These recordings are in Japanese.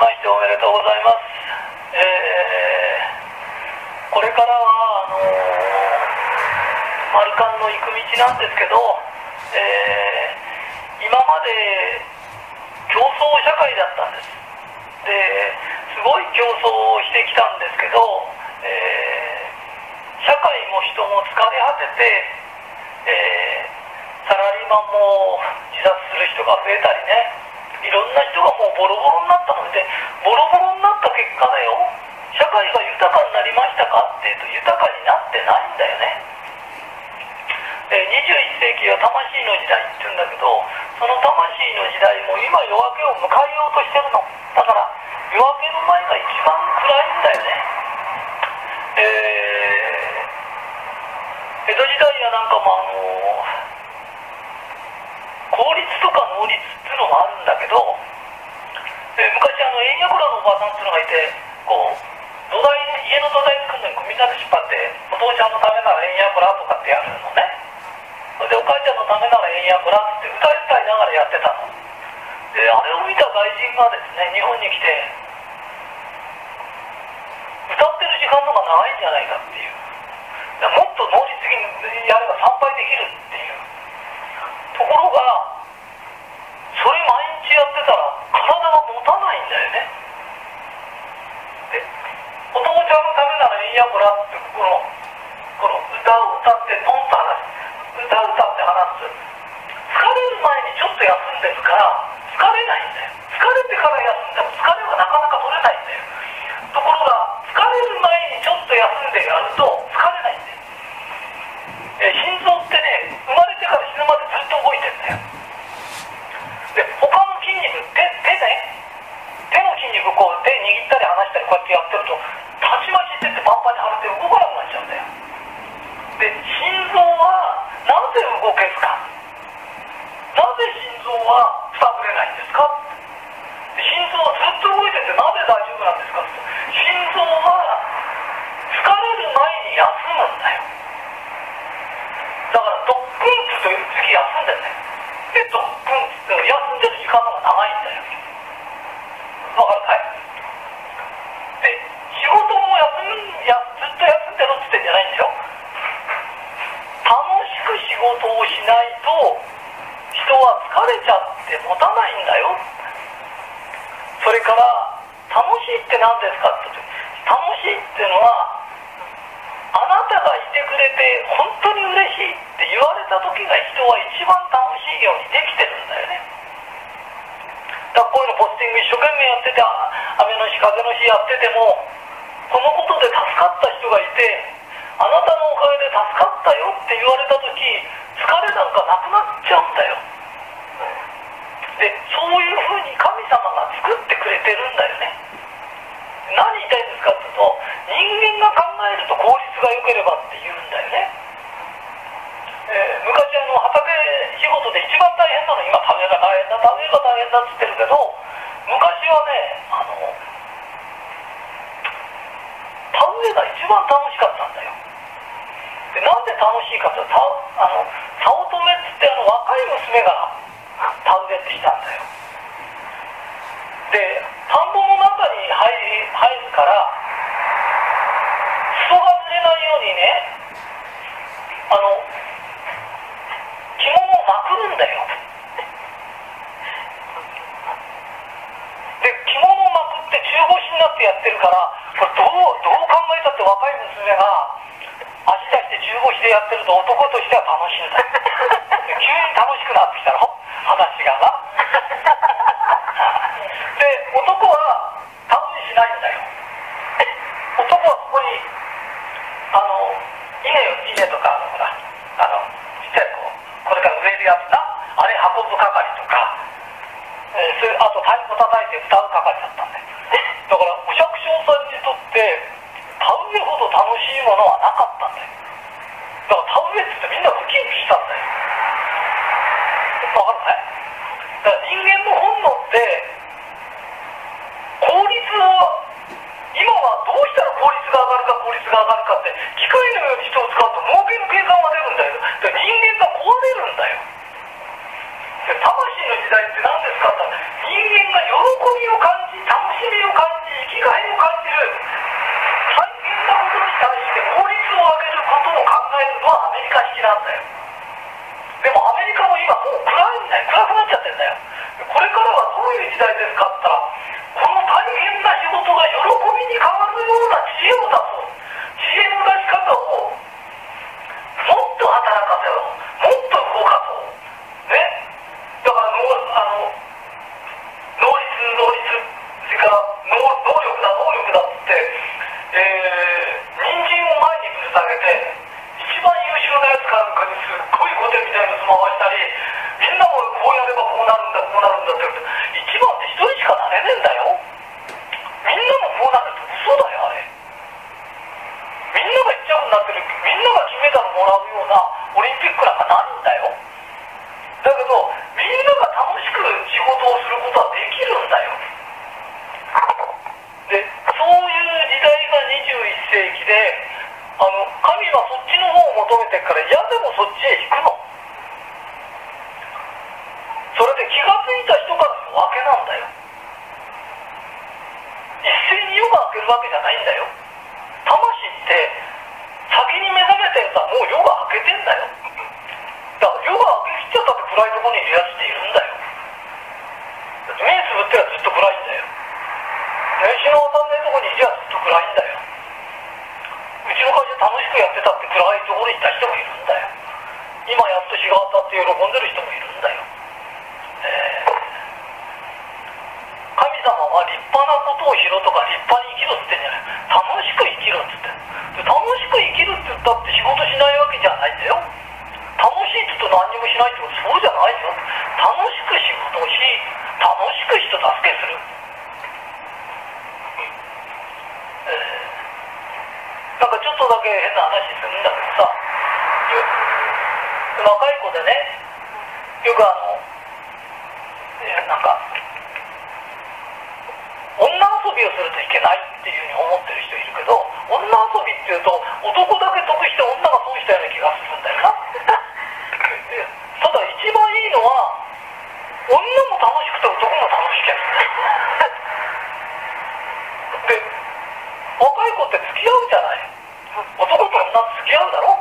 ましておめでとうございます。これからはマルカンの行く道なんですけど、今まで競争社会だったんです。ですごい競争をしてきたんですけど、社会も人も疲れ果てて、サラリーマンも自殺する人が増えたりね、いろんな人がもうボロボロになったので、ボロボロになった結果だよ、社会が豊かになりましたかっていうと、豊かになってないんだよね。21世紀は魂の時代って言うんだけど、その魂の時代も今夜明けを迎えようとしてるの。だから夜明けの前が一番暗いんだよね。江戸時代やなんかも効率とか能率っていうのもあるんだけど、昔円櫓のおばさんっていうのがいて、こう家の土台作るのにみんなで引っ張って、お父ちゃんのためなら円櫓とかってやるのね。それでお母ちゃんのためなら円櫓って歌いながらやってたので、あれを見た外人がですね、日本に来て歌ってる時間の方が長いんじゃないかっていう、もっと能率的にやれば参拝できるっていうところが、それ毎日やってたら体が持たないんだよね。で、お父ちゃんのためなら円櫓ってこの歌を歌ってポンと話す、歌って話す、疲れる前にちょっと休んでるから疲れないんだよ。疲れてから休んでも疲れはなかなか取れないんだよ。ところが疲れる前にちょっと休んでやると疲れないんだよ。心臓ってね、生まれてから死ぬまでずっと動いてるんだよ。で、他の筋肉、手の筋肉、こう手握ったり離したりこうやってやってると、たちまちってパンパンに腫れて動かなくなっちゃうんだよ。で、心臓はなぜ動けるか、なぜ心臓はくたぶれないんですか。心臓はずっと動いててなぜ大丈夫なんですか。心臓は疲れる前に休むんだよ。だからドックンツという次休んでるね。で、ドックンツって休んでる時間の方が長いんだよ。わかるかい。で、仕事もずっと休んでろって言ってんじゃないんだよ。楽しく仕事をしないと人は疲れちゃって持たないんだよ。それから楽しいって何ですかって言って、楽しいっていうのはあなたがいてくれて本当に嬉しいって言われた時が人は一番楽しいようにできてるんだよね。だからこういうのポスティング一生懸命やってて、雨の日風の日やってても、このことで助かった人がいて、あなたのおかげで助かったよって言われた時、疲れなんかなくなっちゃうんだよ。で、そういうふうに神様が作ってくれてるんだよね。何言いたいんですかっていうと、人間が考えると効率が良ければって言うんだよね。昔畑仕事で一番大変なの、今田植えが大変だ田植えが大変だって言ってるけど、昔はね、田植えが一番楽しかったんだよ。で、なんで楽しいかというと、早乙女っつって若い娘が田植えってしたんだよ。で、田んぼの中に入るから裾がずれないようにね、着物をまくるんだよ。で、着物をまくって中腰になってやってるから、これどう考えたって若い娘が足出して中腰でやってると男としては楽しいんだよ。急に楽しくなってきたろ、話がな。で、男は田植えしないんだよ。男はそこに稲とかほらちっちゃいこれから植えるやつな、あれ運ぶ係とか、あと太鼓叩いて歌う係だったんだよ。だからお百姓さんにとって田植えほど楽しいものはなかったんだよ。だから田植えってみんなウキウキしたんだよ。わかるかい。だから人間の本能って効率を、今はどうしたら効率が上がるかって機械のように人を使うと儲けの計算が出るんだよ。だから人間が壊れるんだよ。で、魂の時代って何ですかって言ったら、人間が喜びを感じ、楽しみを感じ、生きがいを感じる大変なことに対して法律を上げることを考えるのはアメリカ式なんだよ。でもアメリカも今もう暗いんだよ、暗くなっちゃってんだよ。これからはどういう時代ですかって言ったら、この大変な仕事が喜びに変わるような知恵を出そう、知恵の出し方をもっと働かせろ、もっと動かそうね。だから能率、それから能力だっつって、人参を前にぶら下げて一番優秀なやつかなんかにすっごい御殿みたいなの回したり、みんなもこうやればこうなるんだって一番って一人しかなれねえんだよ。みんなもこうなるって嘘だよあれ。みんなが一着になってる、みんなが金メダルもらうようなオリンピックなんかないんだよ。だけどみんなが楽しく仕事をすることはできるんだよ。でそういう時代が21世紀で、神はそっちの方を求めてるから、嫌でもそっちへ行くの。それで気がついた人からのわけなんだよ。一斉に夜が明けるわけじゃないんだよ。魂って先に目覚めてるのはもう夜が明けてんだよ。だから夜が明けきっちゃったって暗いところにいるやつっているんだよ。目つぶってはずっと暗いんだよ。日の当たんないところにいりゃずっと暗いんだよ。うちの会社楽しくやってたって暗いところにいた人もいるんだよ。今やっと日が当たって喜んでる人もいるんだよ。神様は立派なことをしろとか立派に生きろって言ってんじゃない。楽しく生きろって言って。で楽しく生きるって言ったって仕事しないわけじゃないんだよ。楽しいって言うと何にもしないってことそうじゃないよ。楽しく仕事をし、楽しく人助けする。なんかちょっとだけ変な話するんだけどさ、若い子でね、よくなんか女遊びをするといけないっていうふうに思ってる人いるけど、女遊びっていうと男だけ得して女が損したような気がするんだよな。ただ一番いいのは女も楽しくて男も楽しきゃいいんだよ。で若い子って付き合うじゃない。男と女付き合うだろ。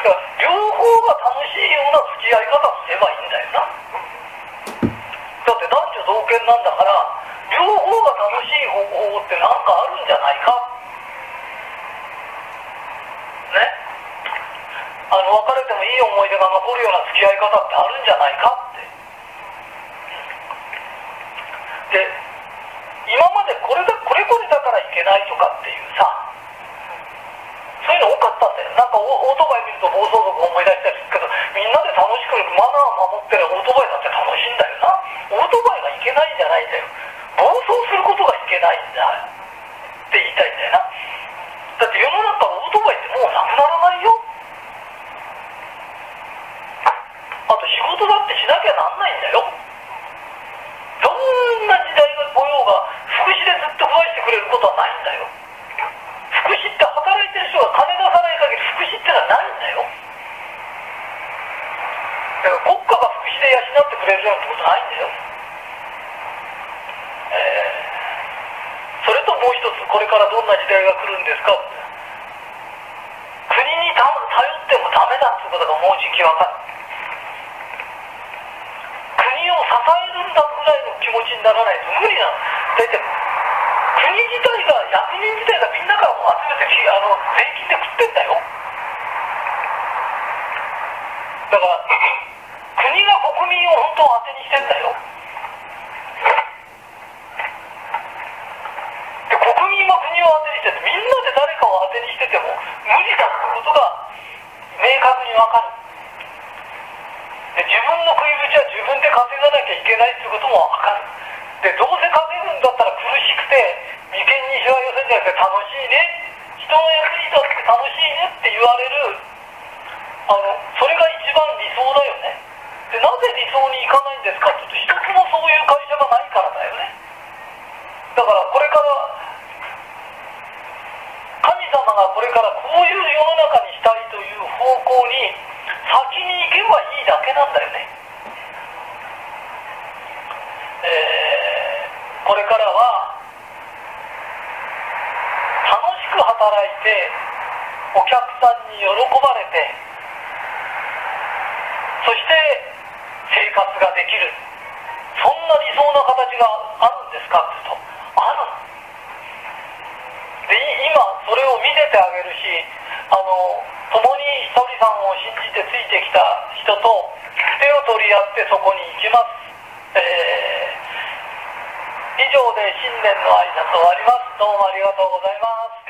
だから両方が楽しいような付き合い方をすればいいんだよな。だって男女同権なんだから、両方が楽しい方法って何かあるんじゃないかね。別れてもいい思い出が残るような付き合い方ってあるんじゃないかって。で今までこれこれだからいけないとかっていうさ、そういうの多かったんだよ。なんかオートバイ見ると暴走族を思い出したりするけど、みんなで楽しくマナーを守ってるオートバイだって楽しいんだよな。オートバイがいけないんじゃないんだよ。暴走することがいけないんだって言いたいんだよな。だって世の中のオートバイってもうなくならないよ。あと仕事だってしなきゃなんないんだよ。どんな時代が来ようが福祉でずっと食わしてくれることはないんだよ。福祉って働いてる人が金出さない限り福祉ってのはないんだよ。だから国家が福祉で養ってくれるようなことないんだよ。それともう一つ、これからどんな時代が来るんですか。国に頼ってもダメだっていうことがもうじき分かる。国を支えるんだぐらいの気持ちにならないと無理なの。だいたい国自体が、役人自体がみんなからも集めて税金で食ってんだよ。だから国が国民を本当は当てにしてんだよ。で国民は国を当てにしてて、みんなで誰かを当てにしてても無理だってことが明確に分かる。で自分の食い口は自分で稼がなきゃいけないってことも分かる。でどうせ稼ぐんだったら苦しくて眉間にしわ寄せじゃなくて楽しいね、人の役に立って楽しいねって言われる、それが一番理想だよね。でなぜ理想にいかないんですかって言うと、一つもそういう会社がないからだよね。だからこれから神様がこれからこういう世の中にしたいという方向に先に行けばいいだけなんだよね。からは楽しく働いてお客さんに喜ばれて、そして生活ができる、そんな理想な形があるんですかって言うと、ある。で今それを見せてあげるし、共にひとりさんを信じてついてきた人と手を取り合ってそこに行きます。以上で新年の挨拶終わります。どうもありがとうございます。